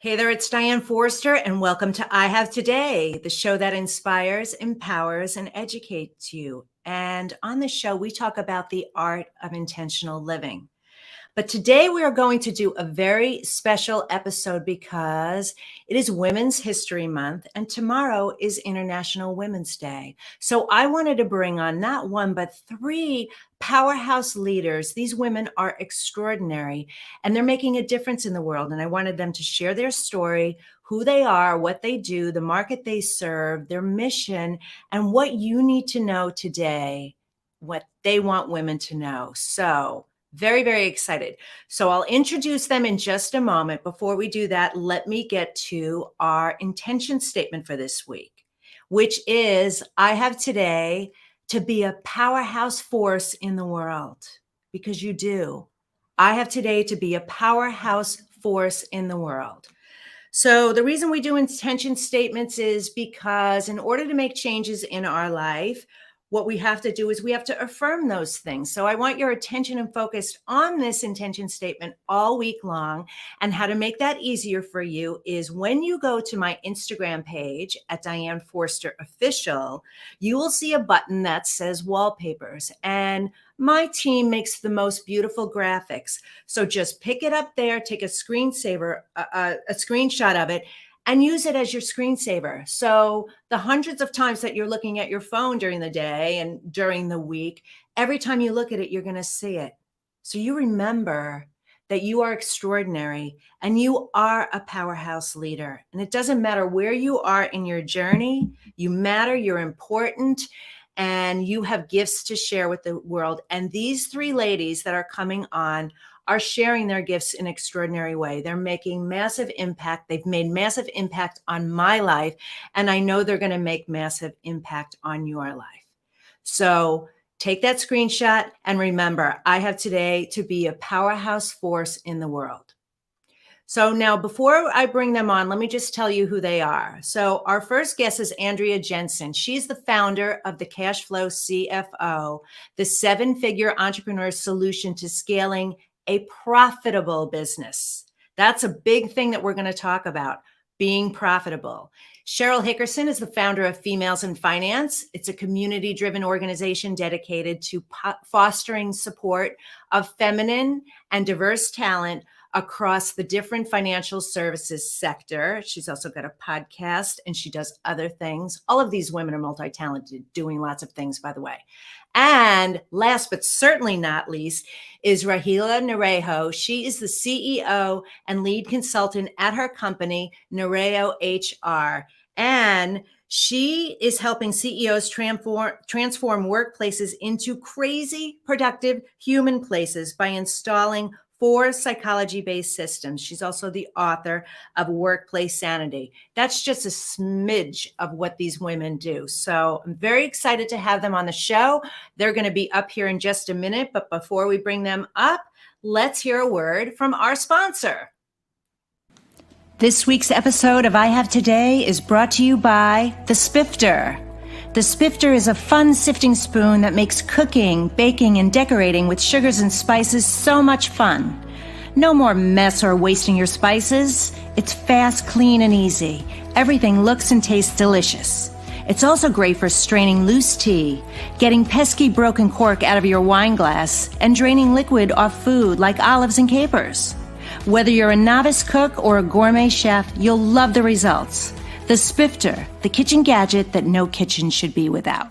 Hey there, it's Diane Forrester, and welcome to I Have Today, the show that inspires, empowers, and educates you. And on this show, we talk about the art of intentional living. But today we are going to do a very special episode because it is Women's History Month and tomorrow is International Women's Day. So I wanted to bring on not one, but three powerhouse leaders. These women are extraordinary and they're making a difference in the world. And I wanted them to share their story, who they are, what they do, the market they serve, their mission, and what you need to know today, what they want women to know. So very, very excited. So I'll introduce them in just a moment. Before we do that, let me get to our intention statement for this week, which is I have today to be a powerhouse force in the world, because you do. I have today to be a powerhouse force in the world. So the reason we do intention statements is because in order to make changes in our life, what we have to do is we have to affirm those things. So I want your attention and focus on this intention statement all week long. And how to make that easier for you is when you go to my Instagram page at Diane Forrester Official, you will see a button that says wallpapers. And my team makes the most beautiful graphics. So just pick it up there, take a screenshot of it, and use it as your screensaver. So the hundreds of times that you're looking at your phone during the day and during the week, every time you look at it, you're going to see it. So you remember that you are extraordinary and you are a powerhouse leader. And it doesn't matter where you are in your journey, you matter, you're important, and you have gifts to share with the world. And these three ladies that are coming on are sharing their gifts in an extraordinary way. They're making massive impact. They've made massive impact on my life, and I know they're going to make massive impact on your life. So take that screenshot and remember, I have today to be a powerhouse force in the world. So now, before I bring them on, let me just tell you who they are. So our first guest is Andrea Jenson. She's the founder of the Cash Flow Cfo, the seven-figure entrepreneur solution to scaling a profitable business. That's a big thing that we're going to talk about, being profitable. Cheryl Hickerson is the founder of Females in Finance. It's a community-driven organization dedicated to fostering support of feminine and diverse talent across the different financial services sector. She's also got a podcast and she does other things. All of these women are multi-talented, doing lots of things, by the way. And last but certainly not least is Rahila Narejo. She is the CEO and lead consultant at her company, Narejo HR. And she is helping CEOs transform workplaces into crazy, productive human places by installing 4 psychology-based systems. She's also the author of Workplace Sanity. That's just a smidge of what these women do. So I'm very excited to have them on the show. They're going to be up here in just a minute. But before we bring them up, let's hear a word from our sponsor. This week's episode of I Have Today is brought to you by The Spifter. The Spifter is a fun sifting spoon that makes cooking, baking, and decorating with sugars and spices so much fun. No more mess or wasting your spices. It's fast, clean, and easy. Everything looks and tastes delicious. It's also great for straining loose tea, getting pesky broken cork out of your wine glass, and draining liquid off food like olives and capers. Whether you're a novice cook or a gourmet chef, you'll love the results. The Spifter, the kitchen gadget that no kitchen should be without.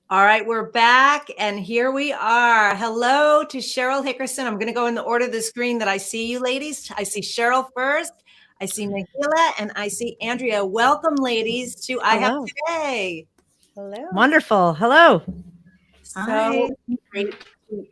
All right, we're back, and here we are. Hello to Cheryl Hickerson. I'm going to go in the order of the screen that I see you, ladies. I see Cheryl first, I see Rahila, and I see Andrea. Welcome, ladies, to I Have Today. Hello. Wonderful. Hello. So great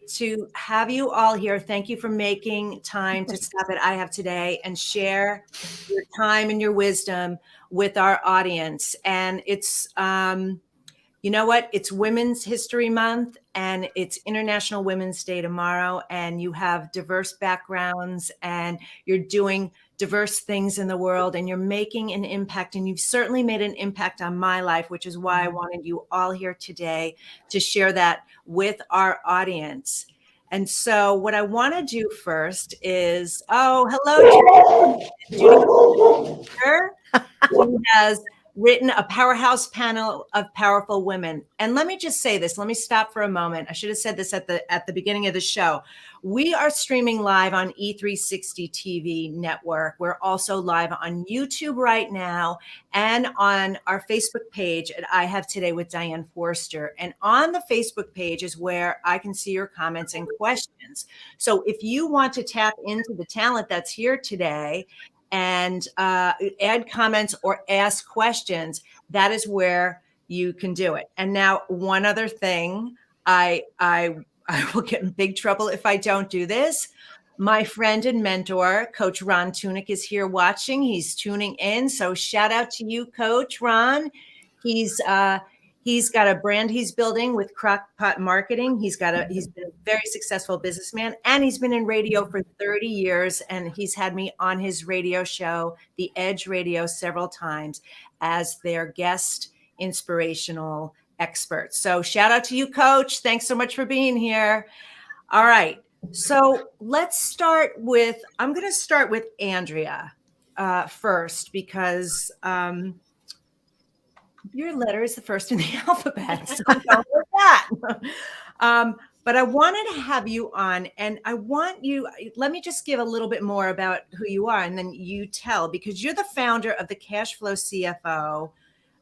to have you all here. Thank you for making time to stop at I Have Today and share your time and your wisdom with our audience. And it's, you know what? It's Women's History Month and it's International Women's Day tomorrow. And you have diverse backgrounds and you're doing diverse things in the world and you're making an impact. And you've certainly made an impact on my life, which is why I wanted you all here today to share that with our audience. And so what I want to do first is, hello, Judy. Who has written a powerhouse panel of powerful women. And let me just say this. Let me stop for a moment. I should have said this at the beginning of the show. We are streaming live on E360 TV network. We're also live on YouTube right now and on our Facebook page at I Have Today with Diane Forster. And on the Facebook page is where I can see your comments and questions. So if you want to tap into the talent that's here today and add comments or ask questions, that is where you can do it. And now one other thing, I will get in big trouble if I don't do this. My friend and mentor, Coach Ron Tunick, is here watching. He's tuning in. So shout out to you, Coach Ron. He's got a brand he's building with Crockpot Marketing. He's been a very successful businessman, and he's been in radio for 30 years. And he's had me on his radio show, The Edge Radio, several times as their guest inspirational expert. So shout out to you, Coach. Thanks so much for being here. All right. So I'm going to start with Andrea first, because your letter is the first in the alphabet. So go with that. But I wanted to have you on, and let me just give a little bit more about who you are, and then you tell, because you're the founder of the Cash Flow Cfo.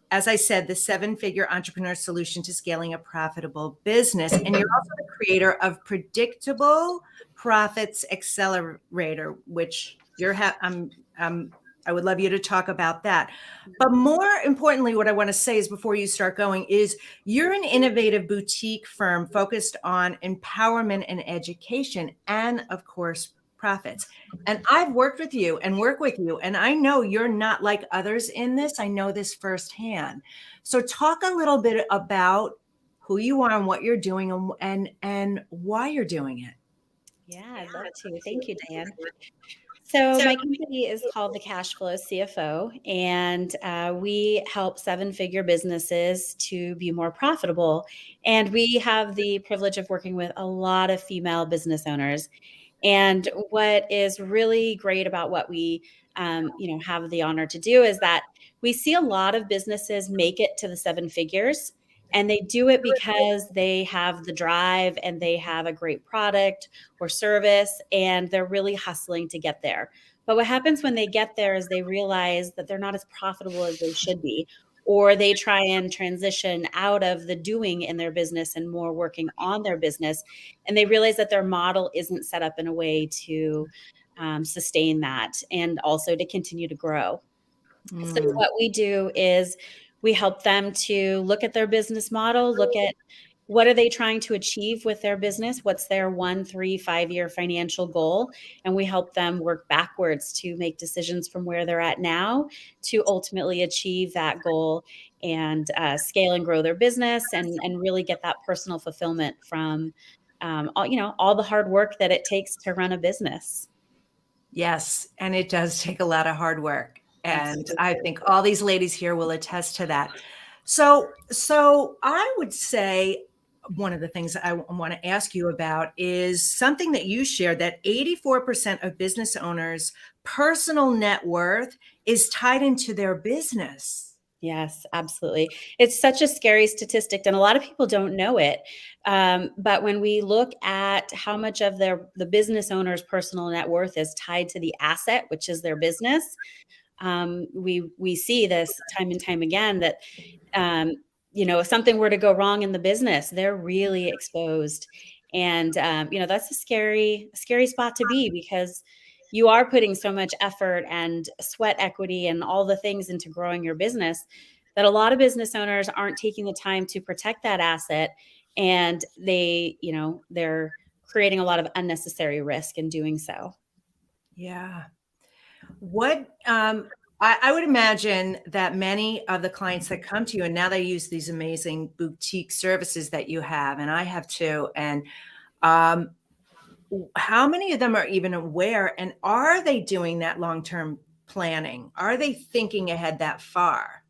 As I said, the 7-figure entrepreneur solution to scaling a profitable business. And you're also the creator of Predictable Profits Accelerator, which I would love you to talk about that. But more importantly, what I want to say is, before you start going, is you're an innovative boutique firm focused on empowerment and education, and of course, profits. And I've worked with you and work with you, and I know you're not like others in this. I know this firsthand. So talk a little bit about who you are and what you're doing and why you're doing it. Yeah, I'd love to. Thank you, Diane. So my company is called the Cash Flow Cfo, and we help 7-figure businesses to be more profitable. And we have the privilege of working with a lot of female business owners. And what is really great about what we have the honor to do is that we see a lot of businesses make it to the 7 figures. And they do it because they have the drive and they have a great product or service, and they're really hustling to get there. But what happens when they get there is they realize that they're not as profitable as they should be, or they try and transition out of the doing in their business and more working on their business. And they realize that their model isn't set up in a way to sustain that and also to continue to grow. So what we do is we help them to look at their business model, look at what are they trying to achieve with their business, what's their 1, 3, 5-year financial goal, and we help them work backwards to make decisions from where they're at now to ultimately achieve that goal and scale and grow their business and really get that personal fulfillment from all the hard work that it takes to run a business. Yes, and it does take a lot of hard work. And I think all these ladies here will attest to that. So I would say one of the things I want to ask you about is something that you shared, that 84% of business owners' personal net worth is tied into their business. Yes, absolutely. It's such a scary statistic, and a lot of people don't know it. But when we look at how much of the business owner's personal net worth is tied to the asset, which is their business, we see this time and time again that, if something were to go wrong in the business, they're really exposed. And, that's a scary spot to be, because you are putting so much effort and sweat equity and all the things into growing your business that a lot of business owners aren't taking the time to protect that asset. And they're creating a lot of unnecessary risk in doing so. Yeah. What I would imagine that many of the clients that come to you, and now they use these amazing boutique services that you have, and I have too, and how many of them are even aware, and are they doing that long-term planning? Are they thinking ahead that far?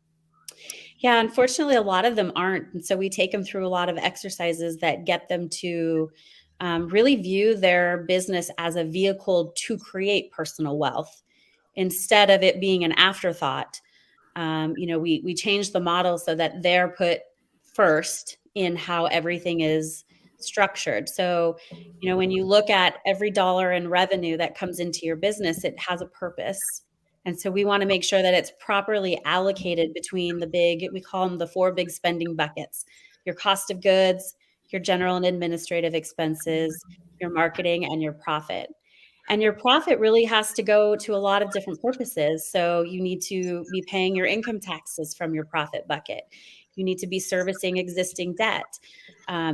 Yeah, unfortunately, a lot of them aren't. And so we take them through a lot of exercises that get them to really view their business as a vehicle to create personal wealth instead of it being an afterthought. We changed the model so that they're put first in how everything is structured. So, when you look at every dollar in revenue that comes into your business, it has a purpose. And so we want to make sure that it's properly allocated between we call them the 4 big spending buckets: your cost of goods, your general and administrative expenses, your marketing, and your profit. And your profit really has to go to a lot of different purposes. So you need to be paying your income taxes from your profit bucket. You need to be servicing existing debt.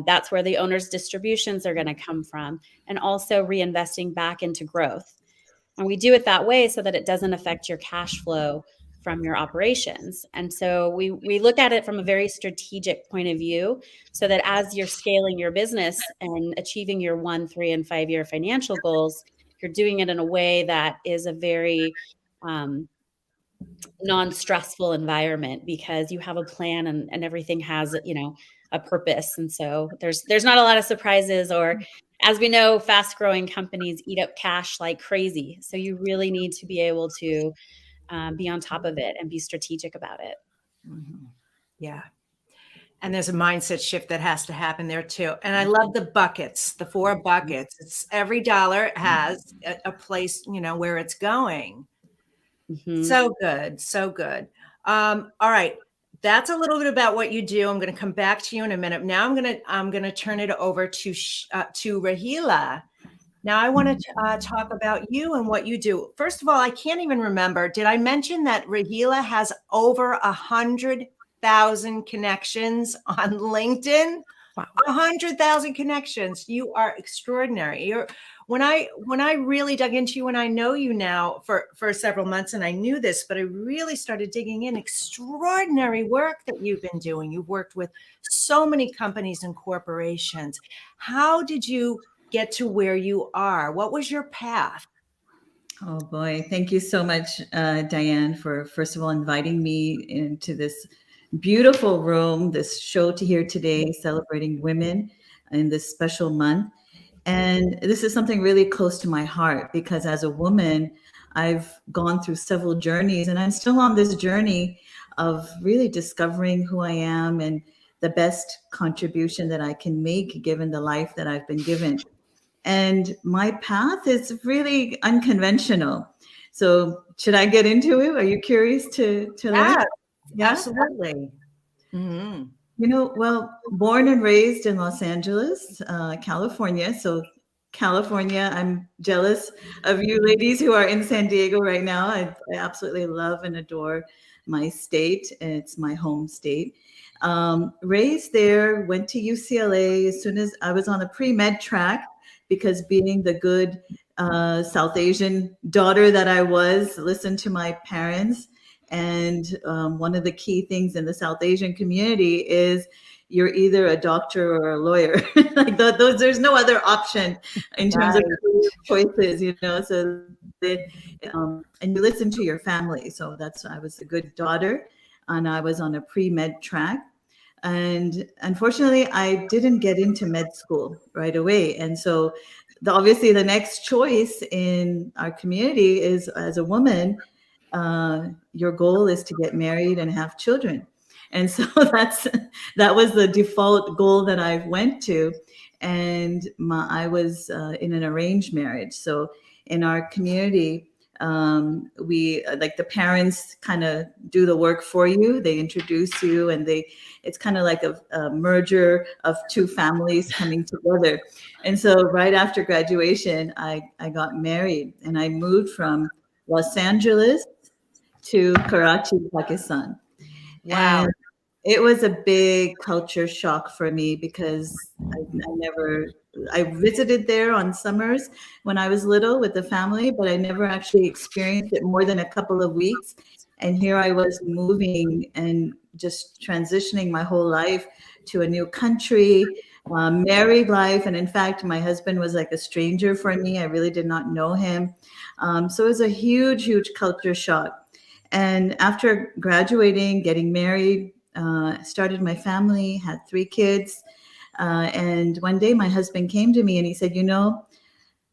That's where the owner's distributions are going to come from, and also reinvesting back into growth. And we do it that way so that it doesn't affect your cash flow from your operations. And so we look at it from a very strategic point of view, so that as you're scaling your business and achieving your 1, 3, and 5-year financial goals, you're doing it in a way that is a very non-stressful environment, because you have a plan and everything has, a purpose. And so there's not a lot of surprises, or, as we know, fast-growing companies eat up cash like crazy. So you really need to be able to be on top of it and be strategic about it. Mm-hmm. Yeah. And there's a mindset shift that has to happen there too. And I love the buckets, the 4 buckets. It's every dollar has a place, where it's going. Mm-hmm. So good. So good. All right. That's a little bit about what you do. I'm going to come back to you in a minute. Now I'm going to turn it over to Rahila. Now I want to talk about you and what you do. First of all, I can't even remember. Did I mention that Rahila has over 100,000 connections on LinkedIn? Wow. 100,000 connections. You are extraordinary. When I really dug into you, and I know you now for several months, and I knew this, but I really started digging in. Extraordinary work that you've been doing. You've worked with so many companies and corporations. How did you get to where you are? What was your path? Oh boy, thank you so much, Diane, for first of all inviting me into this beautiful room, this show to hear today, celebrating women in this special month. And this is something really close to my heart, because as a woman, I've gone through several journeys, and I'm still on this journey of really discovering who I am and the best contribution that I can make given the life that I've been given. And my path is really unconventional. So should I get into it? Are you curious to learn? Yeah, absolutely. Mm-hmm. Well, born and raised in Los Angeles, California. So California, I'm jealous of you ladies who are in San Diego right now. I absolutely love and adore my state. It's my home state. Raised there, went to UCLA as soon as I was on a pre-med track, because being the good South Asian daughter that I was, listened to my parents. And one of the key things in the South Asian community is you're either a doctor or a lawyer. Like those, there's no other option in terms of choices, So, and you listen to your family. So I was a good daughter, and I was on a pre-med track. And unfortunately, I didn't get into med school right away. And so obviously the next choice in our community is, as a woman, your goal is to get married and have children. And so that was the default goal that I went to. And I was in an arranged marriage. So in our community, we like the parents kind of do the work for you. They introduce you, and it's kind of like a merger of 2 families coming together. And so right after graduation, I got married, and I moved from Los Angeles to Karachi, Pakistan. Wow. And it was a big culture shock for me, because I visited there on summers when I was little with the family, but I never actually experienced it more than a couple of weeks. And here I was moving and just transitioning my whole life to a new country, married life. And in fact, my husband was like a stranger for me. I really did not know him. So it was a huge, huge culture shock. And after graduating, getting married, started my family, had 3 kids. And one day my husband came to me and he said,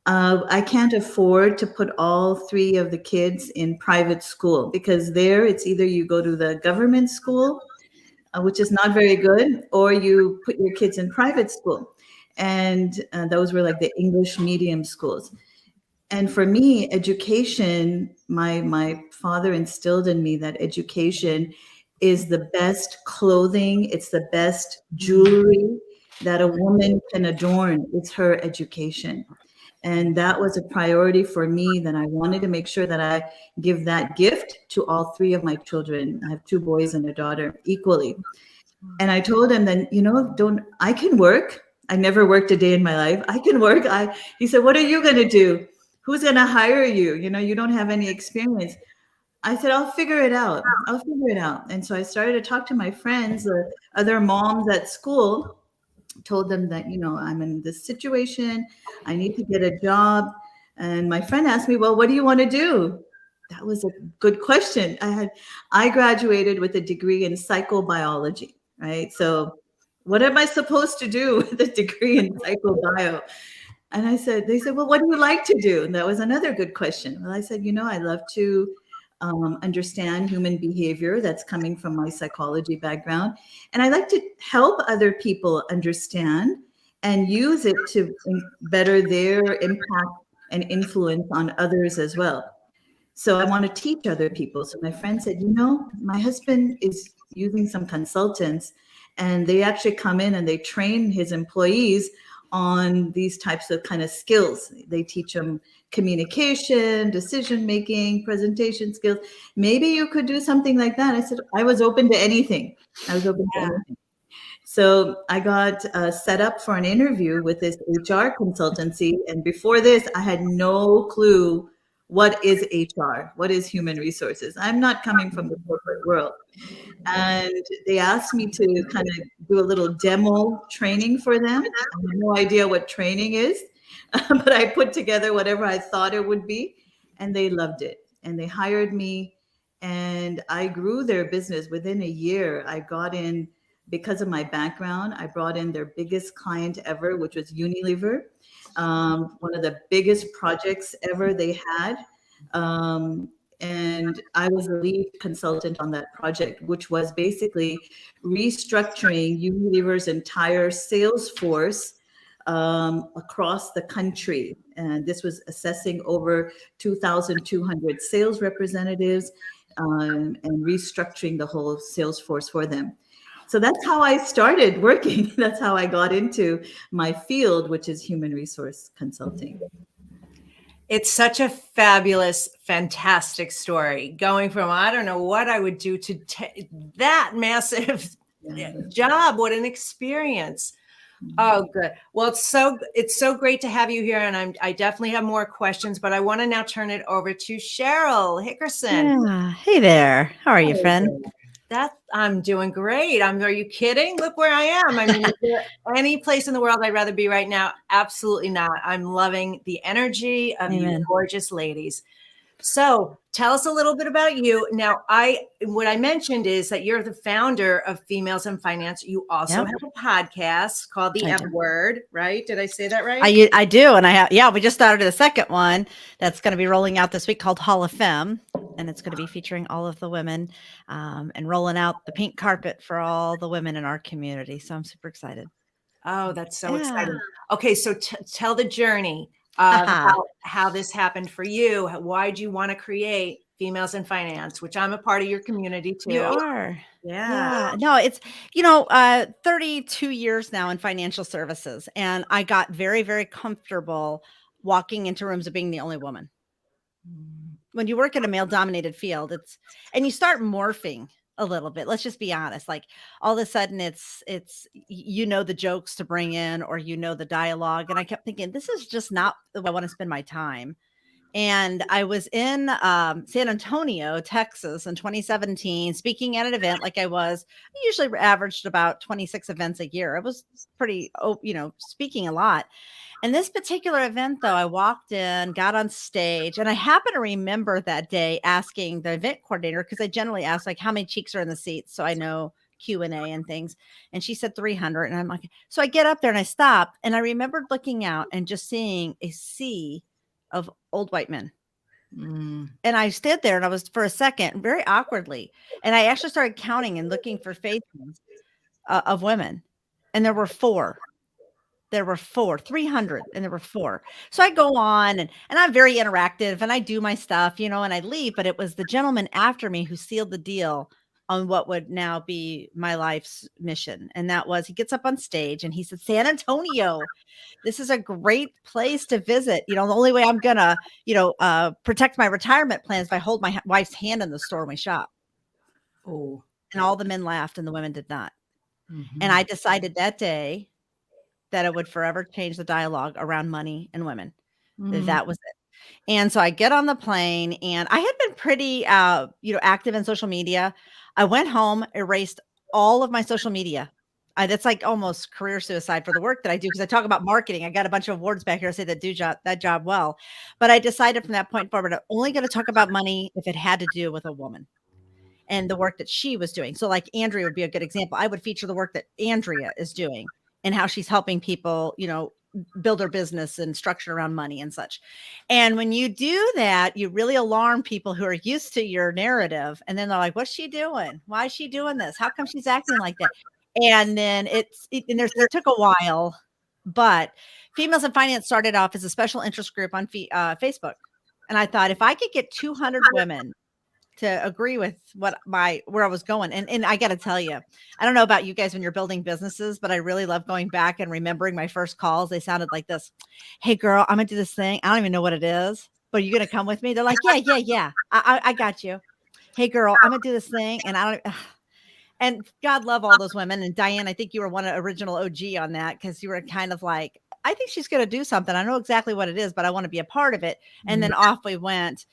I can't afford to put all 3 of the kids in private school, because there it's either you go to the government school, which is not very good, or you put your kids in private school. And those were like the English medium schools. And for me, education, my father instilled in me that education is the best clothing, it's the best jewelry that a woman can adorn. It's her education. And that was a priority for me, that I wanted to make sure that I give that gift to all 3 of my children. I have 2 boys and a daughter, equally. And I told him then, I can work. I never worked a day in my life. I can work. He said, what are you going to do? Who's going to hire you? You don't have any experience. I said, I'll figure it out. And so I started to talk to my friends, or other moms at school, told them that, I'm in this situation. I need to get a job. And my friend asked me, well, what do you want to do? That was a good question. I graduated with a degree in psychobiology, right? So what am I supposed to do with a degree in psychobio? And they said, well, what do you like to do? And that was another good question. Well, I said, I love to understand human behavior. That's coming from my psychology background. And I like to help other people understand and use it to better their impact and influence on others as well. So I want to teach other people. So my friend said, my husband is using some consultants, and they actually come in and they train his employees on these types of kind of skills. They teach them communication, decision-making, presentation skills. Maybe you could do something like that. I said, I was open to anything. So I got set up for an interview with this HR consultancy. And before this, I had no clue what is HR, what is human resources. I'm not coming from the corporate world. And they asked me to kind of do a little demo training for them. I have no idea what training is, but I put together whatever I thought it would be, and they loved it. And they hired me, and I grew their business. Within a year, I got in, because of my background, I brought in their biggest client ever, which was Unilever. One of the biggest projects ever they had. And I was the lead consultant on that project, which was basically restructuring Unilever's entire sales force across the country. And this was assessing over 2,200 sales representatives and restructuring the whole sales force for them. So that's how I started working. That's how I got into my field, which is human resource consulting. It's such a fabulous, fantastic story, going from, I don't know what I would do, to that massive job. What an experience. Oh, good. Well, it's so great to have you here. And I definitely have more questions, but I want to now turn it over to Cheryl Hickerson. Yeah. Hey there. How are you, friend? I'm doing great. Are you kidding? Look where I am. I mean, is there any place in the world I'd rather be right now? Absolutely not. I'm loving the energy of you gorgeous ladies. So tell us a little bit about you. Now, what I mentioned is that you're the founder of Females in Finance. You also have a podcast called The M Word, right? Did I say that right? I do. And we just started a second one that's going to be rolling out this week called Hall of Femme. And it's going to be featuring all of the women and rolling out the pink carpet for all the women in our community. So I'm super excited. Oh, that's so exciting. Okay, so tell the journey of how this happened for you. Why do you want to create Females in Finance, which I'm a part of your community too? You are. Yeah. No, it's, 32 years now in financial services. And I got very, very comfortable walking into rooms of being the only woman. When you work in a male dominated field, and you start morphing a little bit. Let's just be honest. Like all of a sudden it's, the jokes to bring in, or, the dialogue. And I kept thinking, this is just not the way I want to spend my time. And I was in San Antonio, Texas in 2017, speaking at an event I usually averaged about 26 events a year. I was pretty, speaking a lot. And this particular event, though, I walked in, got on stage, and I happen to remember that day asking the event coordinator, because I generally ask, how many cheeks are in the seats so I know Q&A and things. And she said 300. And I'm like, so I get up there and I stopped. And I remembered looking out and just seeing a sea of old white men. Mm. And I stood there and I was for a second, very awkwardly. And I actually started counting and looking for faces of women. And there were 4. There were 300, and there were 4. So I go on and I'm very interactive and I do my stuff, and I leave, but it was the gentleman after me who sealed the deal on what would now be my life's mission. And that was, he gets up on stage and he said, San Antonio, this is a great place to visit. The only way I'm gonna, protect my retirement plans if I hold my wife's hand in the store when we shop. Oh. And all the men laughed and the women did not. Mm-hmm. And I decided that day that it would forever change the dialogue around money and women. Mm. That was it. And so I get on the plane and I had been pretty, active in social media. I went home, erased all of my social media. That's like almost career suicide for the work that I do. Cause I talk about marketing. I got a bunch of awards back here. I say that that job well, but I decided from that point forward, I'm only going to talk about money if it had to do with a woman and the work that she was doing. So like Andrea would be a good example. I would feature the work that Andrea is doing and how she's helping people, build their business and structure around money and such. And when you do that, you really alarm people who are used to your narrative. And then they're like, what's she doing? Why is she doing this? How come she's acting like that? And then it took a while, but Females in Finance started off as a special interest group on Facebook. And I thought if I could get 200 women to agree with where I was going. And I got to tell you, I don't know about you guys when you're building businesses, but I really love going back and remembering my first calls. They sounded like this. Hey girl, I'm going to do this thing. I don't even know what it is, but are you going to come with me? They're like, yeah. I got you. Hey girl, I'm going to do this thing. And God love all those women. And Diane, I think you were one of original OG on that because you were kind of like, I think she's going to do something. I know exactly what it is, but I want to be a part of it. And then off we went.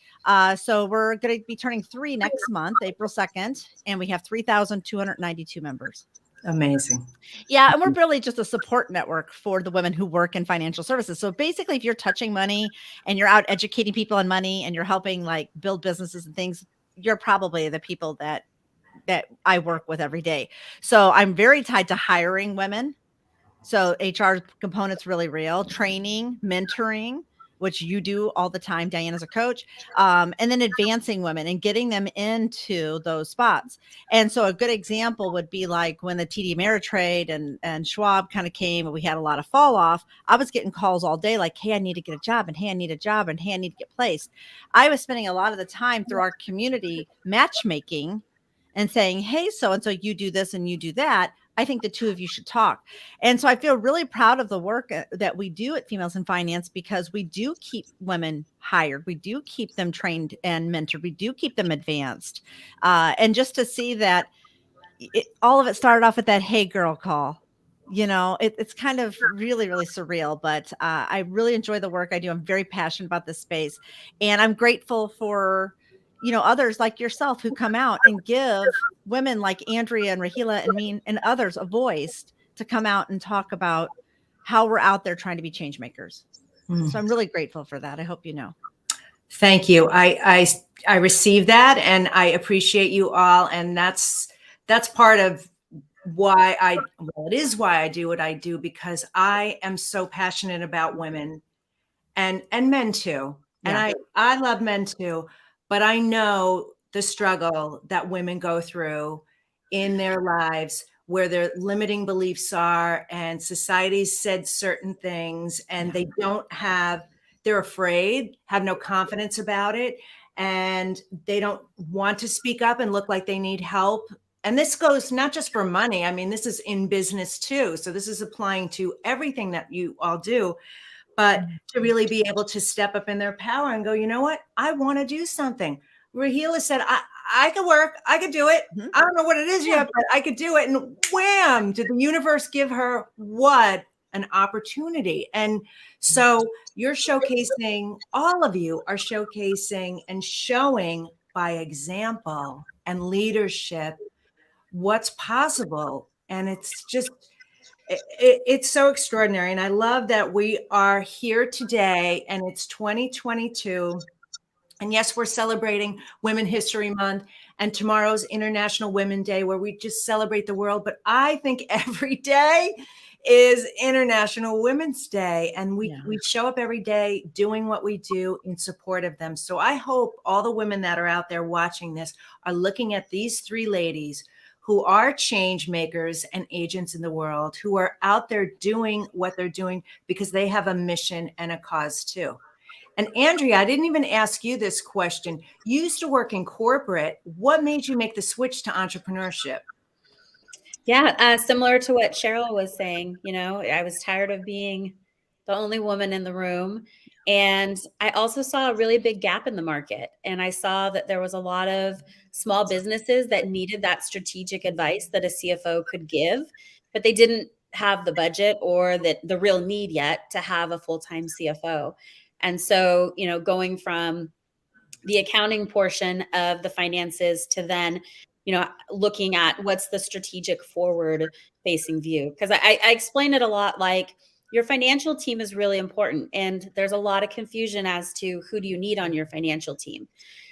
So we're going to be turning 3 next month, April 2nd. And we have 3,292 members. Amazing. Yeah. And we're really just a support network for the women who work in financial services. So basically, if you're touching money and you're out educating people on money and you're helping like build businesses and things, you're probably the people that I work with every day. So I'm very tied to hiring women. So HR component's really real. Training, mentoring, which you do all the time, Diane, as a coach, and then advancing women and getting them into those spots. And so a good example would be like when the TD Ameritrade and Schwab kind of came and we had a lot of fall off, I was getting calls all day like, hey, I need to get a job, and hey, I need a job, and hey, I need to get placed. I was spending a lot of the time through our community matchmaking and saying, hey, so-and-so, you do this and you do that. I think the two of you should talk. And so I feel really proud of the work that we do at Females in Finance because we do keep women hired. We do keep them trained and mentored. We do keep them advanced. And just to see that all of it started off with that, hey girl call, it's kind of really, really surreal, but I really enjoy the work I do. I'm very passionate about this space and I'm grateful for others like yourself who come out and give women like Andrea and Rahila and me and others a voice to come out and talk about how we're out there trying to be change makers. So I'm really grateful for that. I hope you know. Thank you. I receive that and I appreciate you all. And that's part of why it is why I do what I do, because I am so passionate about women and men too. Yeah. And I love men too. But I know the struggle that women go through in their lives where their limiting beliefs are and society's said certain things and they're afraid, have no confidence about it. And they don't want to speak up and look like they need help. And this goes not just for money. I mean, this is in business too. So this is applying to everything that you all do. But to really be able to step up in their power and go, you know what? I want to do something. Rahila said, I could work. I could do it. Mm-hmm. I don't know what it is yet, but I could do it. And wham, did the universe give her what an opportunity. And so you're showcasing, all of you are showcasing and showing by example and leadership what's possible. And it's just, it's so extraordinary. And I love that we are here today and it's 2022 And yes, we're celebrating Women History Month, and tomorrow's International Women's Day, where we just celebrate the world. But I think every day is International Women's Day, and we show up every day doing what we do in support of them. So I hope all the women that are out there watching this are looking at these three ladies who are change makers and agents in the world, who are out there doing what they're doing because they have a mission and a cause too. And Andrea, I didn't even ask you this question. You used to work in corporate. What made you make the switch to entrepreneurship? Yeah, similar to what Cheryl was saying, I was tired of being the only woman in the room. And I also saw a really big gap in the market. And I saw that there was a lot of small businesses that needed that strategic advice that a CFO could give, but they didn't have the budget or the real need yet to have a full-time CFO. And so, going from the accounting portion of the finances to then, looking at what's the strategic forward facing view. Because I explain it a lot like your financial team is really important. And there's a lot of confusion as to who do you need on your financial team.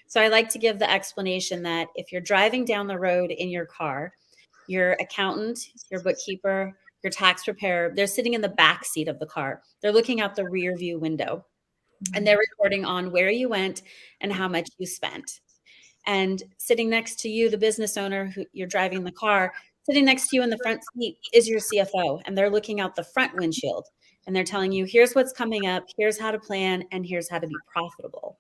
So I like to give the explanation that if you're driving down the road in your car, your accountant, your bookkeeper, your tax preparer, they're sitting in the back seat of the car. They're looking out the rear view window. And they're reporting on where you went and how much you spent. And sitting next to you, the business owner who you're driving the car, sitting next to you in the front seat is your CFO. And they're looking out the front windshield and they're telling you, here's what's coming up, here's how to plan, and here's how to be profitable.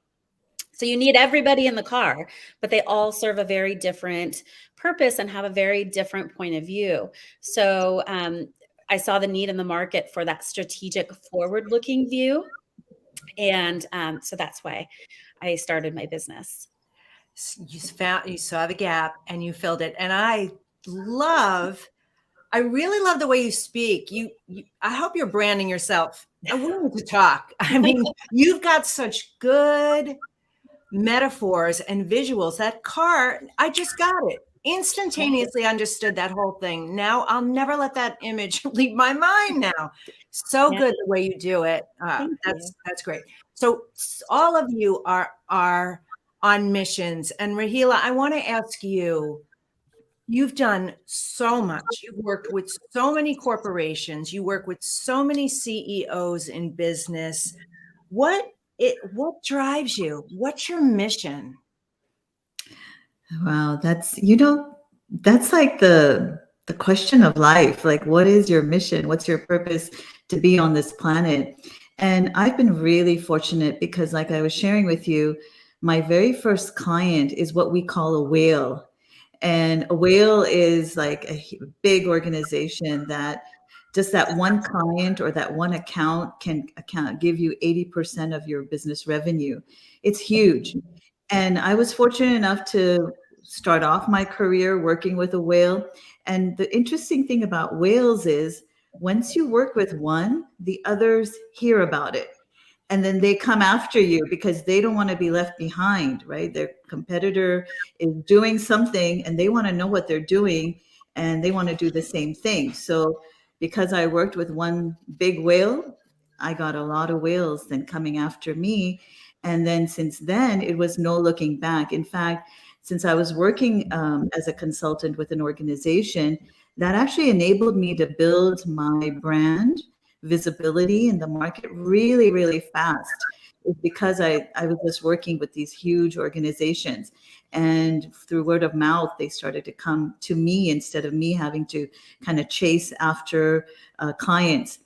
So you need everybody in the car, but they all serve a very different purpose and have a very different point of view. So I saw the need in the market for that strategic forward-looking view. And so that's why I started my business. You saw the gap and you filled it. And I really love the way you speak. I hope you're branding yourself. I'm willing to talk. I mean, you've got such good metaphors and visuals. That car, I just got it. Instantaneously understood that whole thing. Now I'll never let that image leave my mind now. So good the way you do it. That's great. So all of you are on missions. And Rahila, I want to ask you, you've done so much. You've worked with so many corporations. You work with so many CEOs in business. What drives you? What's your mission? Wow, that's like the question of life. Like, what is your mission? What's your purpose to be on this planet? And I've been really fortunate because, like I was sharing with you, my very first client is what we call a whale. And a whale is like a big organization that just that one client or that one account can give you 80% of your business revenue. It's huge. And I was fortunate enough to start off my career working with a whale. And the interesting thing about whales is once you work with one, the others hear about it. And then they come after you because they don't want to be left behind, right? Their competitor is doing something and they want to know what they're doing and they want to do the same thing. So because I worked with one big whale, I got a lot of whales then coming after me. And then since then, it was no looking back. In fact, since I was working as a consultant with an organization, that actually enabled me to build my brand visibility in the market really, really fast. It's because I was just working with these huge organizations. And through word of mouth, they started to come to me instead of me having to kind of chase after clients.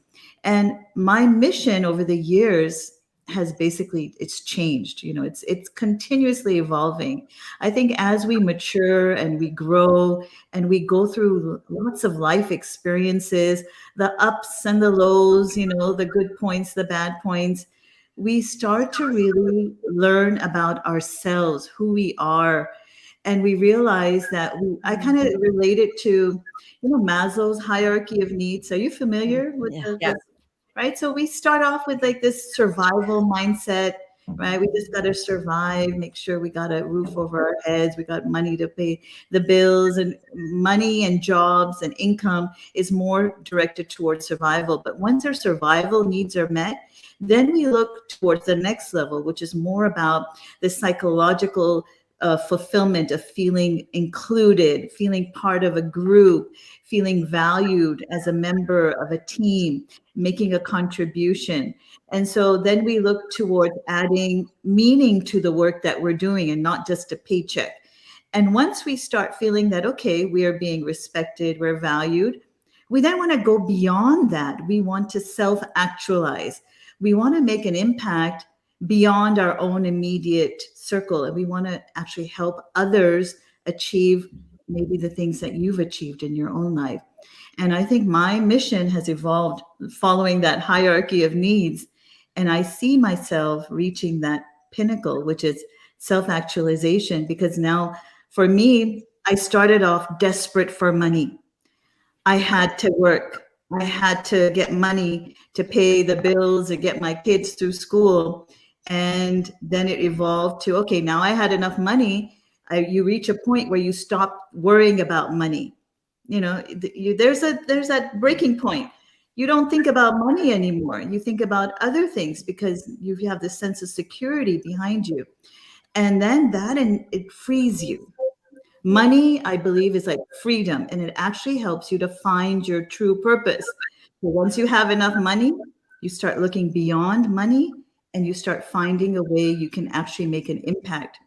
And my mission over the years has basically, it's changed. It's continuously evolving. I think as we mature and we grow and we go through lots of life experiences, the ups and the lows, the good points, the bad points, we start to really learn about ourselves, who we are. And we realize that I kind of relate it to, Maslow's hierarchy of needs. Are you familiar with Yeah. Right? So we start off with like this survival mindset, right? We just got to survive, make sure we got a roof over our heads, we got money to pay the bills, and money and jobs and income is more directed towards survival. But once our survival needs are met, Then we look towards the next level, which is more about the psychological fulfillment of feeling included, feeling part of a group, feeling valued as a member of a team, making a contribution. And so then we look towards adding meaning to the work that we're doing and not just a paycheck. And once we start feeling that, okay, we are being respected, we're valued, we then want to go beyond that. We want to self-actualize. We want to make an impact beyond our own immediate circle. And we want to actually help others achieve maybe the things that you've achieved in your own life. And I think my mission has evolved following that hierarchy of needs. And I see myself reaching that pinnacle, which is self-actualization, because now for me, I started off desperate for money. I had to work. I had to get money to pay the bills and get my kids through school. And then it evolved to, okay, now I had enough money. You reach a point where you stop worrying about money. You know, there's that breaking point. You don't think about money anymore. You think about other things because you have this sense of security behind you. And then it frees you. Money, I believe, is like freedom, and it actually helps you to find your true purpose. So once you have enough money, you start looking beyond money and you start finding a way you can actually make an impact.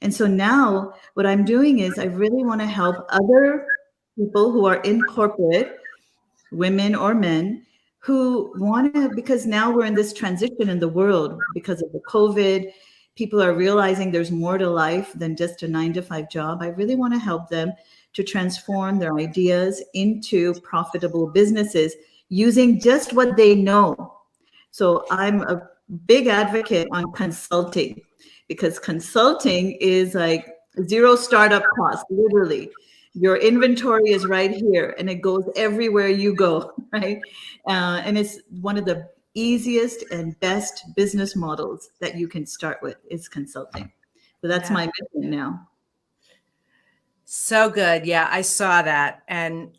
And so now what I'm doing is I really want to help other people who are in corporate, women or men, who want to, because now we're in this transition in the world because of the COVID. People are realizing there's more to life than just a 9-to-5 job. I really want to help them to transform their ideas into profitable businesses using just what they know. So I'm a big advocate on consulting, because consulting is like zero startup cost, literally. Your inventory is right here and it goes everywhere you go, right? And it's one of the easiest and best business models that you can start with is consulting. So that's my mission now. So good. Yeah, I saw that. And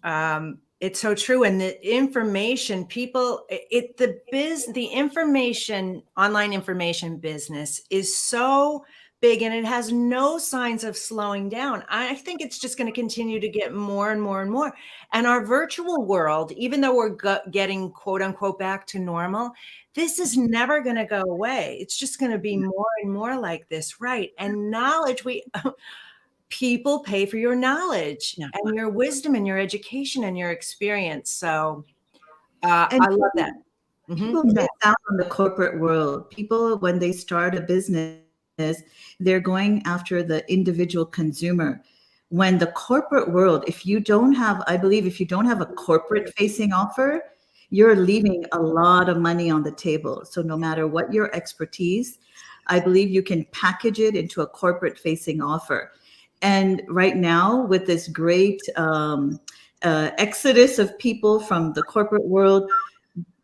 it's so true. And the information the information, online information business is so big and it has no signs of slowing down. I think it's just going to continue to get more and more and more. And our virtual world, even though we're getting quote unquote back to normal, this is never going to go away. It's just going to be more and more like this, right? And knowledge, people pay for your knowledge and your wisdom and your education and your experience. So I love that. People miss out on the corporate world. People, when they start a business, they're going after the individual consumer. When the corporate world, if you don't have a corporate facing offer, you're leaving a lot of money on the table. So no matter what your expertise, I believe you can package it into a corporate facing offer. And right now, with this great exodus of people from the corporate world,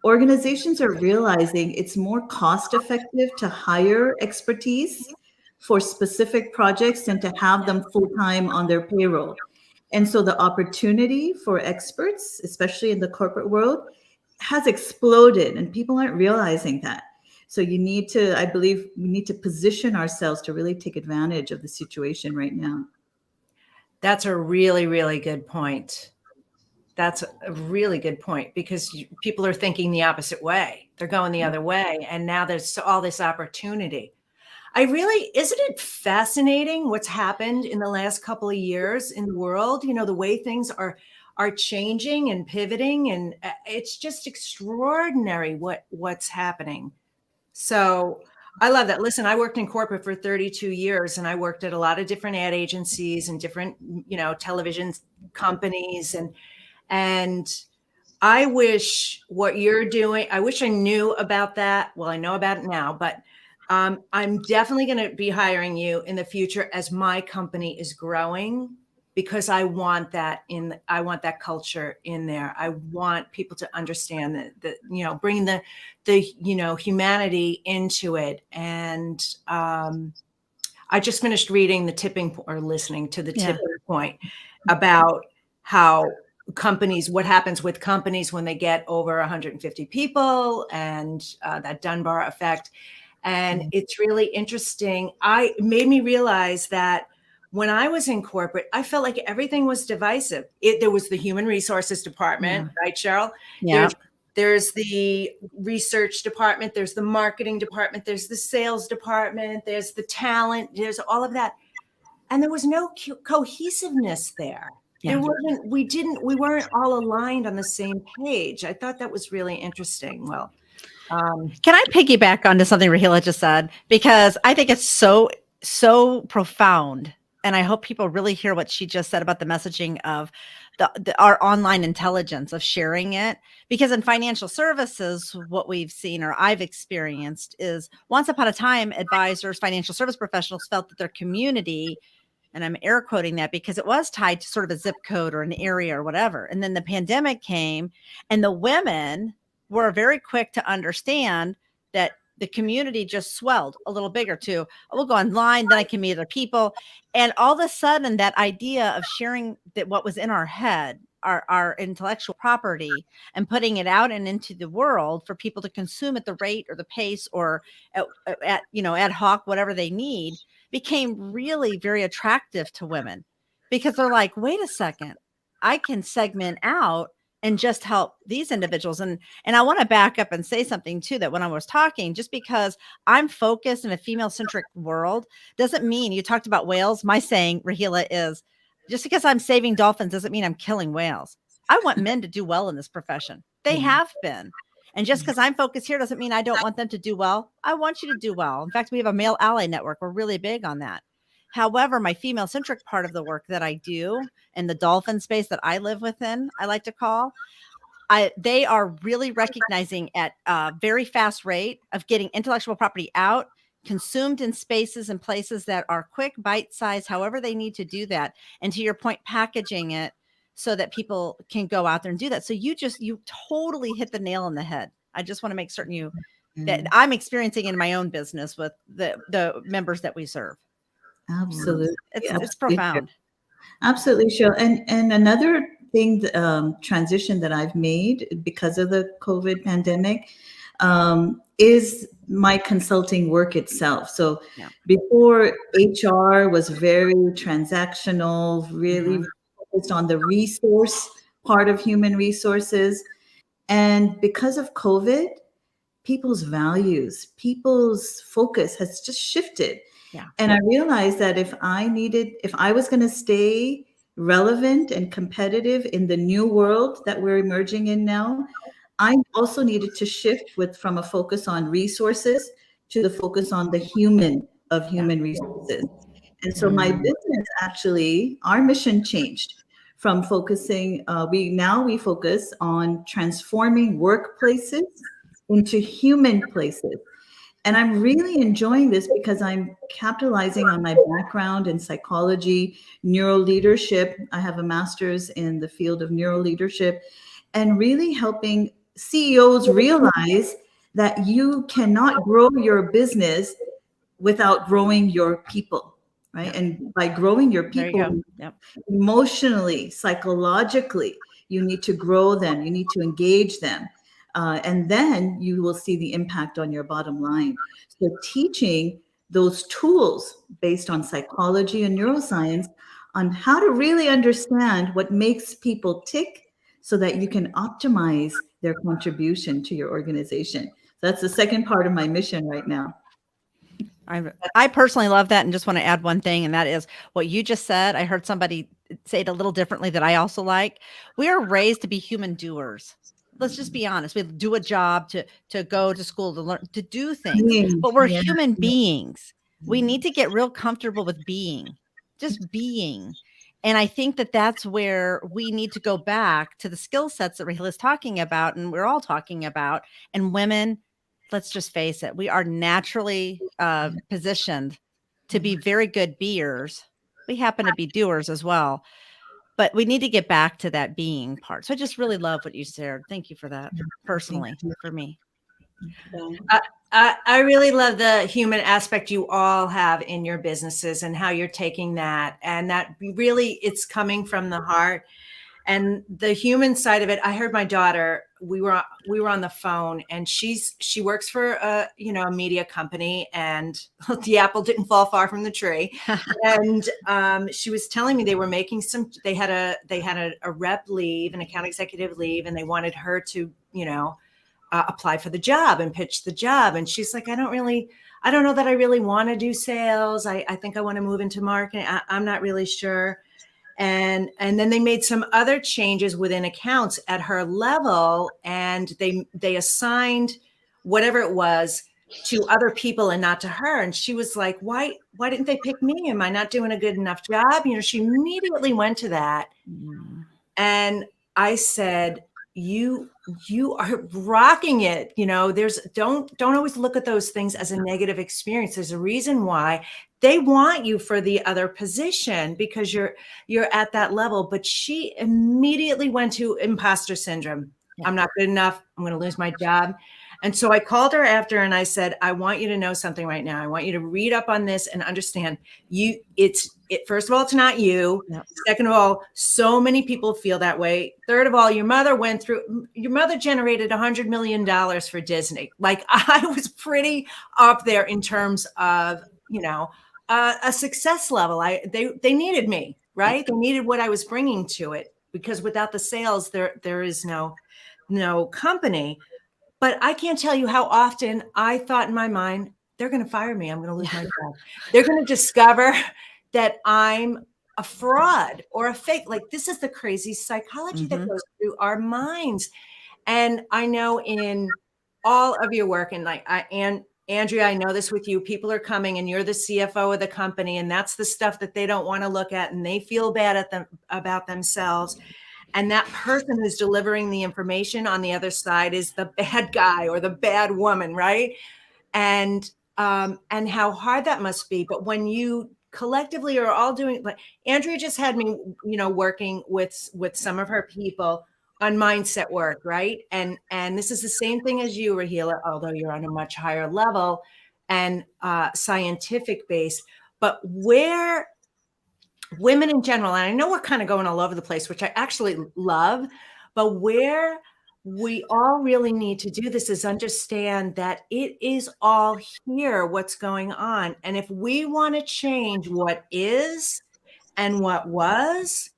organizations are realizing it's more cost effective to hire expertise for specific projects than to have them full time on their payroll. And so the opportunity for experts, especially in the corporate world, has exploded, and people aren't realizing that. So I believe we need to position ourselves to really take advantage of the situation right now. That's a really, really good point. That's a really good point, because people are thinking the opposite way. They're going the other way. And now there's all this opportunity. Isn't it fascinating what's happened in the last couple of years in the world? You know, the way things are changing and pivoting, and it's just extraordinary what's happening. So I love that. Listen, I worked in corporate for 32 years, and I worked at a lot of different ad agencies and different, television companies. And I wish what you're doing, I wish I knew about that. Well, I know about it now, but I'm definitely going to be hiring you in the future as my company is growing, because I want that culture in there. I want people to understand that bringing the humanity into it. And I just finished reading listening to the tipping point about how companies, what happens with companies when they get over 150 people, and that Dunbar effect. And it's really interesting. It made me realize that when I was in corporate, I felt like everything was divisive. There was the human resources department, right, Cheryl? Yeah. There's the research department, there's the marketing department, there's the sales department, there's the talent, there's all of that. And there was no cohesiveness there. Yeah. There wasn't, we weren't all aligned on the same page. I thought that was really interesting. Well, can I piggyback onto something Rahila just said? Because I think it's so profound. And I hope people really hear what she just said about the messaging of our online intelligence of sharing it. Because in financial services, what we've seen or I've experienced is once upon a time, advisors, financial service professionals felt that their community, and I'm air quoting that because it was tied to sort of a zip code or an area or whatever. And then the pandemic came and the women were very quick to understand that the community just swelled a little bigger too. We'll go online, then I can meet other people. And all of a sudden that idea of sharing that what was in our head, our intellectual property, and putting it out and into the world for people to consume at the rate or the pace or at ad hoc, whatever they need, became really very attractive to women because they're like, wait a second, I can segment out and just help these individuals. And I want to back up and say something too, that when I was talking, just because I'm focused in a female centric world doesn't mean, you talked about whales. My saying, Rahila, is just because I'm saving dolphins doesn't mean I'm killing whales. I want men to do well in this profession. They have been. And just because I'm focused here doesn't mean I don't want them to do well. I want you to do well. In fact, we have a male ally network. We're really big on that. However, my female centric part of the work that I do in the dolphin space that I live within, I like to call, they are really recognizing at a very fast rate of getting intellectual property out, consumed in spaces and places that are quick, bite size, however they need to do that. And to your point, packaging it so that people can go out there and do that. So you totally hit the nail on the head. I just want to make certain that I'm experiencing in my own business with the members that we serve. Absolutely. It's profound. Absolutely, Cheryl. And another thing, transition that I've made because of the COVID pandemic is my consulting work itself. So before, HR was very transactional, really focused on the resource part of human resources. And because of COVID, people's values, people's focus has just shifted. Yeah. And I realized that if I was going to stay relevant and competitive in the new world that we're emerging in now, I also needed to shift from a focus on resources to the focus on the human of human resources. And so my business, actually, our mission changed from focusing, we focus on transforming workplaces into human places. And I'm really enjoying this because I'm capitalizing on my background in psychology, neuro leadership. I have a master's in the field of neuro leadership, and really helping CEOs realize that you cannot grow your business without growing your people, right? And by growing your people, emotionally, psychologically, you need to grow them. You need to engage them. And then you will see the impact on your bottom line. So teaching those tools based on psychology and neuroscience on how to really understand what makes people tick so that you can optimize their contribution to your organization. That's the second part of my mission right now. I personally love that. And just want to add one thing, and that is what you just said. I heard somebody say it a little differently that I also like. We are raised to be human doers. Let's just be honest. We do a job to go to school, to learn, to do things, but we're human beings. We need to get real comfortable with just being. And I think that that's where we need to go back to the skill sets that Rahila is talking about, and we're all talking about. And women, let's just face it, we are naturally positioned to be very good beers. We happen to be doers as well. But we need to get back to that being part. So I just really love what you shared. Thank you for that, personally, for me. I really love the human aspect you all have in your businesses and how you're taking that. And that really, it's coming from the heart. And the human side of it, I heard my daughter, we were on the phone, and she works for a media company, and the apple didn't fall far from the tree. And she was telling me they were making they had a rep leave, an account executive leave, and they wanted her to, apply for the job and pitch the job. And she's like, I don't know that I really want to do sales. I think I want to move into marketing. I'm not really sure. And then they made some other changes within accounts at her level, and they assigned whatever it was to other people and not to her. And she was like, why didn't they pick me? Am I not doing a good enough job? She immediately went to that. Mm. And I said, you are rocking it. Don't always look at those things as a negative experience. There's a reason why they want you for the other position, because you're at that level. But she immediately went to imposter syndrome. Yeah. I'm not good enough. I'm going to lose my job. And so I called her after and I said, I want you to know something right now. I want you to read up on this and understand first of all, it's not you. Yep. Second of all, so many people feel that way. Third of all, your mother generated $100 million for Disney. Like, I was pretty up there in terms of, a success level. They needed me, right? They needed what I was bringing to it, because without the sales, there is no company. But I can't tell you how often I thought in my mind, they're going to fire me. I'm going to lose my job. They're going to discover that I'm a fraud or a fake. Like, this is the crazy psychology that goes through our minds. And I know in all of your work, and Andrea, I know this with you, people are coming and you're the CFO of the company, and that's the stuff that they don't want to look at, and they feel bad about themselves. And that person who's delivering the information on the other side is the bad guy or the bad woman, right? And how hard that must be. But when you collectively are all doing, like Andrea just had me, working with some of her people on mindset work, right? And this is the same thing as you, Rahila, although you're on a much higher level and scientific base. But where women in general, and I know we're kind of going all over the place, which I actually love, but where we all really need to do this is understand that it is all here, what's going on. And if we want to change what is and what was,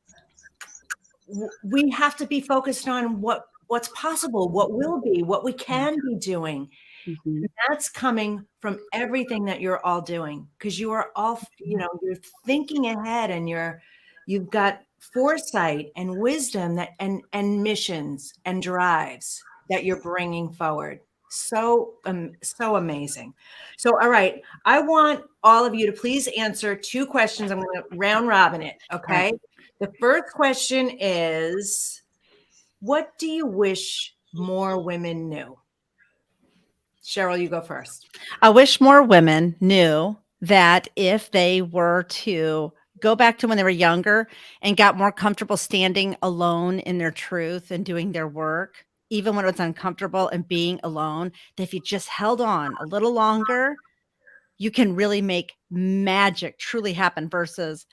we have to be focused on what's possible, what will be, what we can be doing. Mm-hmm. That's coming from everything that you're all doing, because you are all, you're thinking ahead, and you've got foresight and wisdom and missions and drives that you're bringing forward. So amazing. So, all right. I want all of you to please answer 2 questions. I'm going to round robin it. Okay. The first question is, what do you wish more women knew? Cheryl, you go first. I wish more women knew that if they were to go back to when they were younger and got more comfortable standing alone in their truth and doing their work, even when it was uncomfortable and being alone, that if you just held on a little longer, you can really make magic truly happen, versus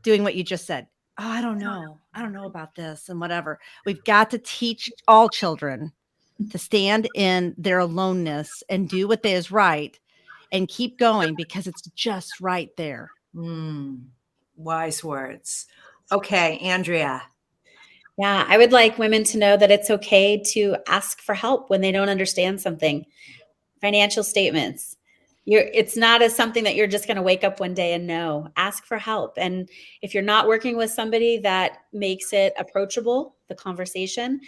doing what you just said. Oh, I don't know about this and whatever. We've got to teach all children to stand in their aloneness and do what is right and keep going, because it's just right there. Wise words. Okay, Andrea. Yeah, I would like women to know that it's okay to ask for help when they don't understand something. Financial statements. It's not as something that you're just going to wake up one day and know. Ask for help. And if you're not working with somebody that makes it approachable, the conversation,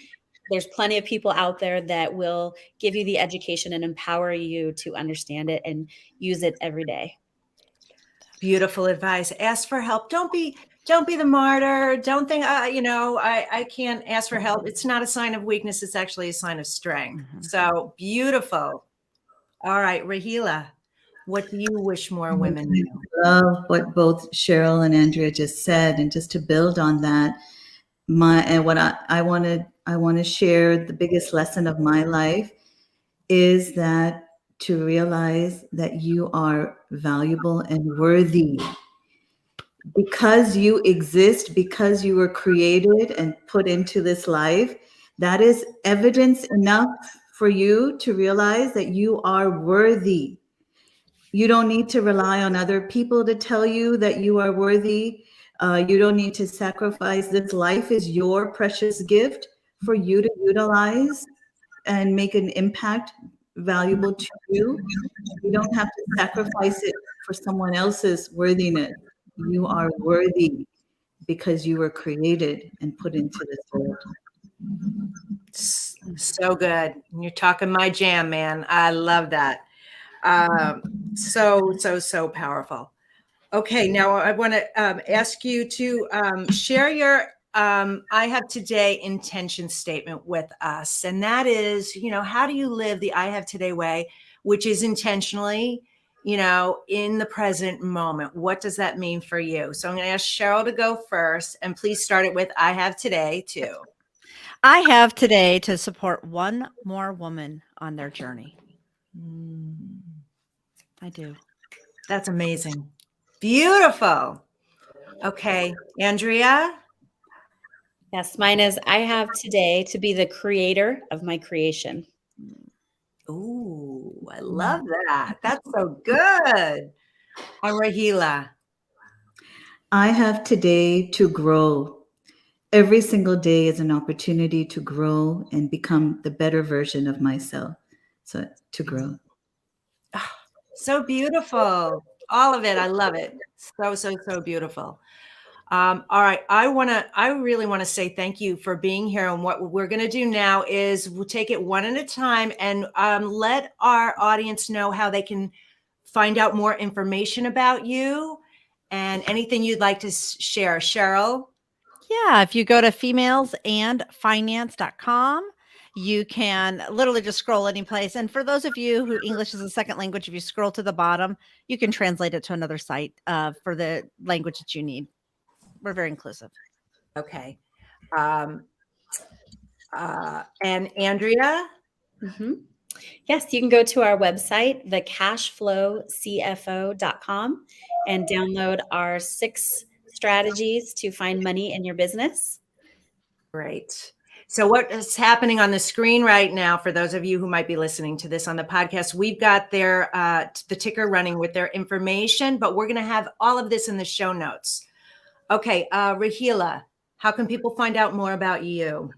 there's plenty of people out there that will give you the education and empower you to understand it and use it every day. Beautiful advice. Ask for help. Don't be the martyr. Don't think, I can't ask for help. It's not a sign of weakness. It's actually a sign of strength. Mm-hmm. So beautiful. All right, Rahila, what do you wish more women knew? I love what both Cheryl and Andrea just said, and just to build on that, I want to share the biggest lesson of my life is that to realize that you are valuable and worthy. because you exist, because you were created and put into this life, that is evidence enough for you to realize that you are worthy. You don't need to rely on other people to tell you that you are worthy. You don't need to sacrifice. This life is your precious gift for you to utilize and make an impact valuable to you. You don't have to sacrifice it for someone else's worthiness. You are worthy because you were created and put into this world. So good. You're talking my jam, man. I love that. So powerful. Okay, now I want to ask you to share your I have today intention statement with us. And that is, how do you live the I have today way, which is intentionally, in the present moment? What does that mean for you? So I'm going to ask Cheryl to go first, and please start it with I have today too. I have today to support one more woman on their journey. I do. That's amazing. Beautiful. Okay, Andrea. Yes, mine is I have today to be the creator of my creation. Ooh, I love that. That's so good. And Rahila. I have today to grow. Every single day is an opportunity to grow and become the better version of myself. So to grow. Oh, so beautiful. All of it. I love it. So beautiful. All right. I really want to say thank you for being here. And what we're going to do now is we'll take it one at a time and let our audience know how they can find out more information about you and anything you'd like to share. Cheryl? Yeah, if you go to femalesandfinance.com, you can literally just scroll any place. And for those of you who English is a second language, if you scroll to the bottom, you can translate it to another site for the language that you need. We're very inclusive. Okay. And Andrea? Mm-hmm. Yes, you can go to our website, thecashflowcfo.com, and download our 6 strategies to find money in your business. Great. So what is happening on the screen right now, for those of you who might be listening to this on the podcast, we've got their the ticker running with their information, but we're going to have all of this in the show notes. Okay, Rahila, how can people find out more about you?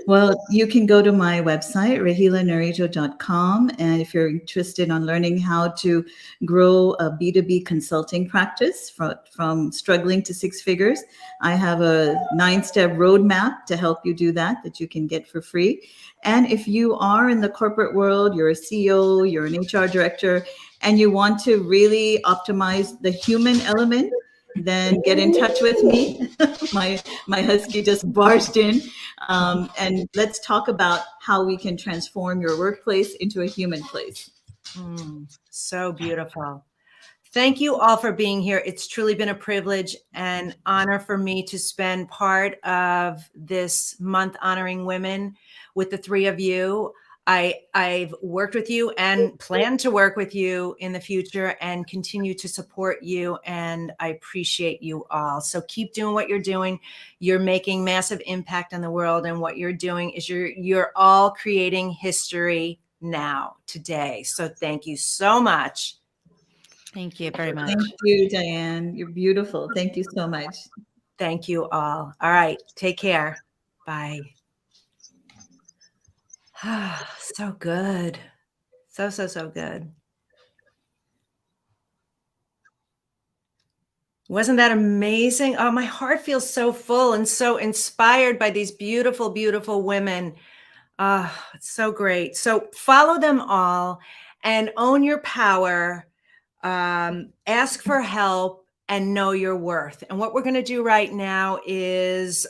Well, you can go to my website, rahilanarejo.com. And if you're interested in learning how to grow a B2B consulting practice from struggling to 6 figures, I have a 9-step roadmap to help you do that you can get for free. And if you are in the corporate world, you're a CEO, you're an HR director, and you want to really optimize the human element, then get in touch with me. My husky just barged in. And let's talk about how we can transform your workplace into a human place. So beautiful. Thank you all for being here. It's truly been a privilege and honor for me to spend part of this month honoring women with the 3 of you. I've worked with you and plan to work with you in the future and continue to support you. And I appreciate you all. So keep doing what you're doing. You're making massive impact on the world. And what you're doing is you're all creating history now, today. So thank you so much. Thank you very much. Thank you, Diane. You're beautiful. Thank you so much. Thank you all. All right. Take care. Bye. So good. So good. Wasn't that amazing? Oh, my heart feels so full and so inspired by these beautiful, beautiful women. It's so great. So follow them all and own your power. Ask for help and know your worth. And what we're going to do right now is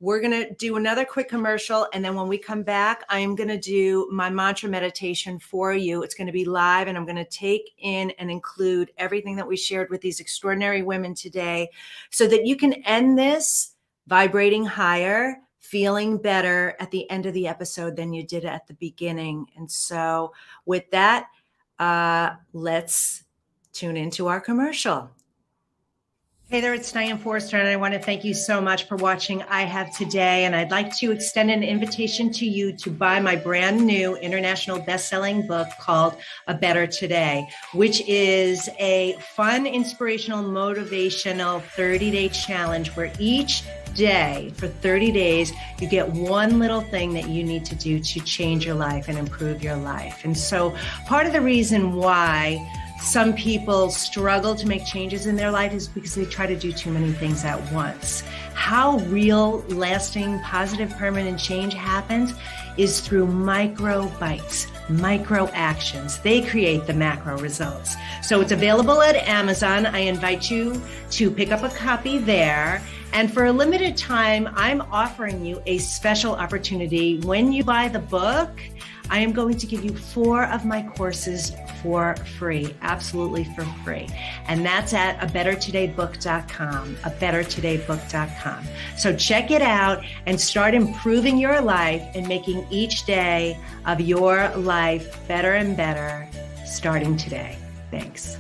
we're going to do another quick commercial. And then when we come back, I'm going to do my mantra meditation for you. It's going to be live, and I'm going to take in and include everything that we shared with these extraordinary women today so that you can end this vibrating higher, feeling better at the end of the episode than you did at the beginning. And so with that, let's tune into our commercial. Hey there, it's Diane Forrester, and I want to thank you so much for watching I Have Today. And I'd like to extend an invitation to you to buy my brand new international best-selling book called A Better Today, which is a fun, inspirational, motivational 30-day challenge where each day for 30 days, you get one little thing that you need to do to change your life and improve your life. And so part of the reason why some people struggle to make changes in their life is because they try to do too many things at once. How real, lasting, positive, permanent change happens is through micro bites, micro actions. They create the macro results. So it's available at Amazon. I invite you to pick up a copy there. And for a limited time, I'm offering you a special opportunity. When you buy the book, I am going to give you 4 of my courses for free, absolutely for free. And that's at abettertodaybook.com, abettertodaybook.com. So check it out and start improving your life and making each day of your life better and better, starting today. Thanks.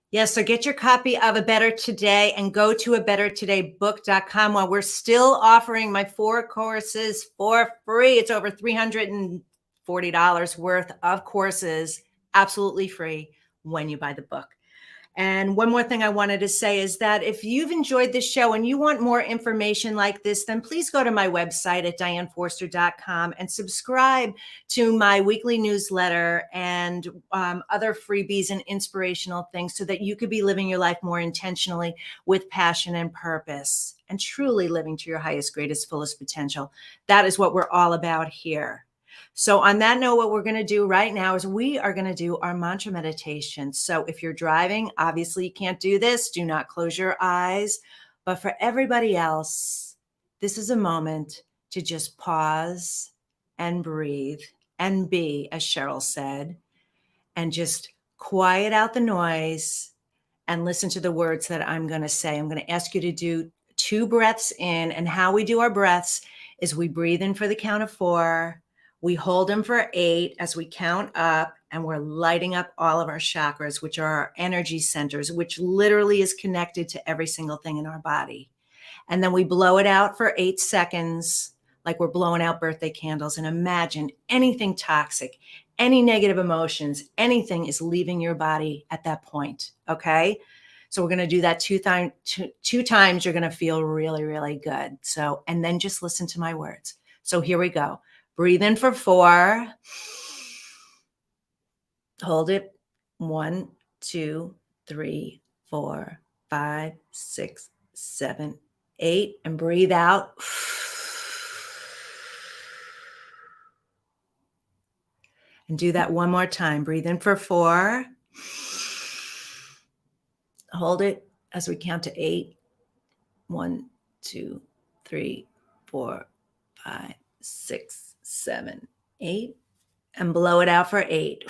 Yes, so get your copy of A Better Today and go to abettertodaybook.com while we're still offering my 4 courses for free. It's over $340 worth of courses, absolutely free when you buy the book. And one more thing I wanted to say is that if you've enjoyed this show and you want more information like this, then please go to my website at dianeforster.com and subscribe to my weekly newsletter and other freebies and inspirational things so that you could be living your life more intentionally with passion and purpose and truly living to your highest, greatest, fullest potential. That is what we're all about here. So on that note, what we're going to do right now is we are going to do our mantra meditation. So if you're driving, obviously you can't do this. Do not close your eyes. But for everybody else, this is a moment to just pause and breathe and be, as Sheryl said, and just quiet out the noise and listen to the words that I'm going to say. I'm going to ask you to do 2 breaths in. And how we do our breaths is we breathe in for the count of 4. We hold them for 8 as we count up, and we're lighting up all of our chakras, which are our energy centers, which literally is connected to every single thing in our body. And then we blow it out for 8 seconds, like we're blowing out birthday candles. And imagine anything toxic, any negative emotions, anything is leaving your body at that point. Okay. So we're going to do that 2 times. You're going to feel really, really good. So, and then just listen to my words. So here we go. Breathe in for 4. Hold it. 1, 2, 3, 4, 5, 6, 7, 8. And breathe out. And do that one more time. Breathe in for 4. Hold it as we count to 8. 1, 2, 3, 4, 5, 6, 7, 8, and blow it out for 8.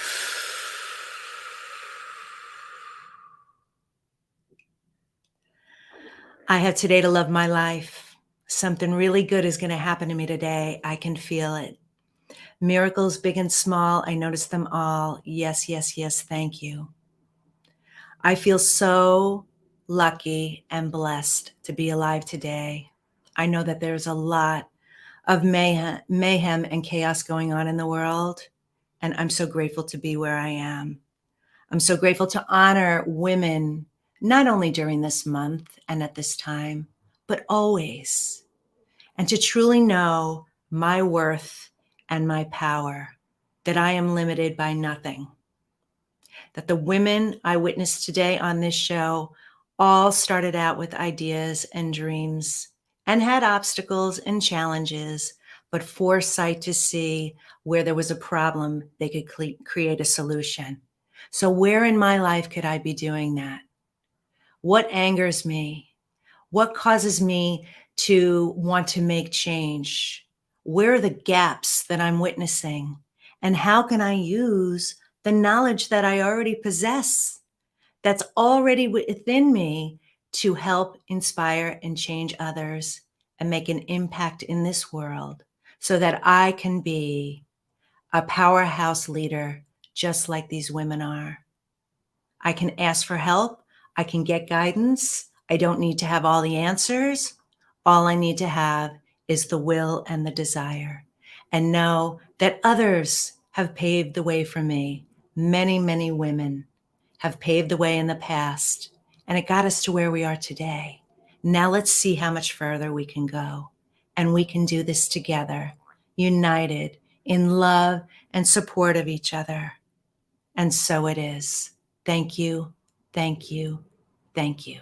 I have today to love my life. Something really good is going to happen to me today. I can feel it. Miracles big and small, I notice them all. Yes, yes, yes, thank you. I feel so lucky and blessed to be alive today. I know that there's a lot of mayhem and chaos going on in the world. And I'm so grateful to be where I am. I'm so grateful to honor women, not only during this month and at this time, but always. And to truly know my worth and my power, that I am limited by nothing. That the women I witnessed today on this show all started out with ideas and dreams and had obstacles and challenges, but foresight to see where there was a problem, they could create a solution. So where in my life could I be doing that? What angers me? What causes me to want to make change? Where are the gaps that I'm witnessing? And how can I use the knowledge that I already possess, that's already within me, to help inspire and change others and make an impact in this world so that I can be a powerhouse leader just like these women are? I can ask for help. I can get guidance. I don't need to have all the answers. All I need to have is the will and the desire, and know that others have paved the way for me. Many, many women have paved the way in the past, and it got us to where we are today. Now let's see how much further we can go. And we can do this together, united in love and support of each other. And so it is. Thank you, thank you, thank you.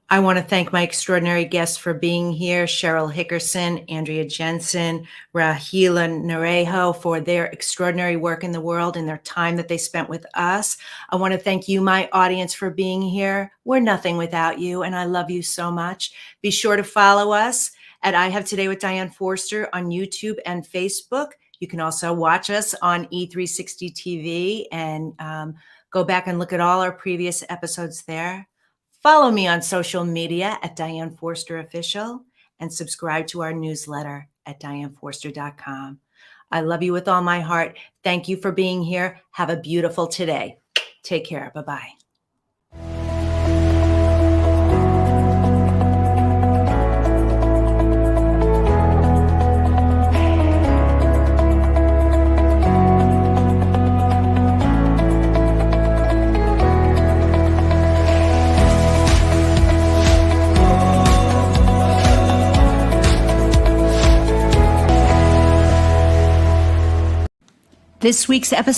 I want to thank my extraordinary guests for being here, Sheryl Hickerson, Andrea Jenson, Rahila Narejo, for their extraordinary work in the world and their time that they spent with us. I want to thank you, my audience, for being here. We're nothing without you, and I love you so much. Be sure to follow us at I Have Today with Diane Forster on YouTube and Facebook. You can also watch us on E360 TV and go back and look at all our previous episodes there. Follow me on social media at Diane Forster Official and subscribe to our newsletter at dianeforster.com. I love you with all my heart. Thank you for being here. Have a beautiful today. Take care. Bye-bye. This week's episode